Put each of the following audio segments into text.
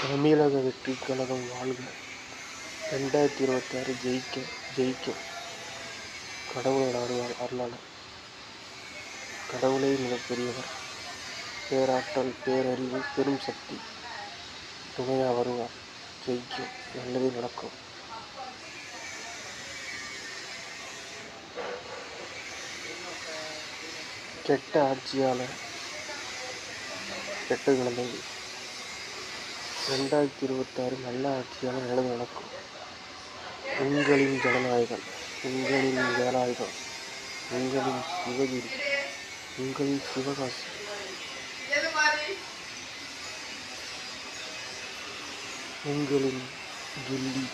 தமிழக வெற்றிக் கழகம் வாழ்க! 2026 ஜெயிக்கும். கடவுளோட அருளால். கடவுளே மிகப்பெரியவர். பேராற்றல், பேரறிவு, பெரும் சக்தி துணையா வருவார். ஜெயிக்கும். நல்லதே நடக்கும். கெட்ட ஆட்சியால் கெட்டது நடந்தது. 2026 நல்ல ஆட்சியால் நல்லது நடக்கும். உங்களின் ஜனநாயகம், உங்களின் வேலாயுதம், உங்களின் சிவகிரி, உங்களின் சிவகாசி. உங்களின் கில்லி,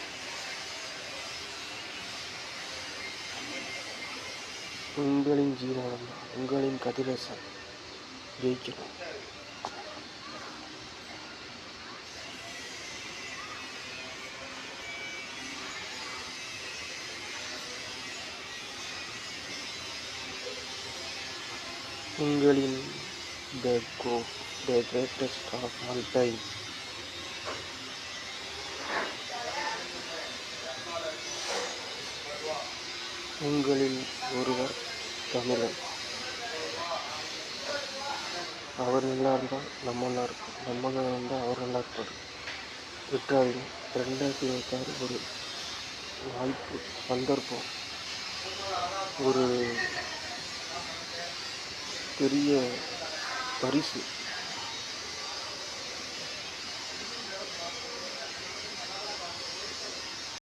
உங்களின் ஜீவானந்தா, உங்களின் கதிரேசன் ஜெயிக்கணும். உங்களின் the greatest of all time, உங்களில் ஒருவர் தமிழன். அவர் நல்லா இருந்தால் நம்ம நல்லா இருக்கும், நம்ம நல்லா இருந்தால் அவர் நல்லா இருப்பார். விட்டுறாதீங்க. 2026 ஒரு வாய்ப்பு, சந்தர்ப்பம், ஒரு பெரிய பரிசு.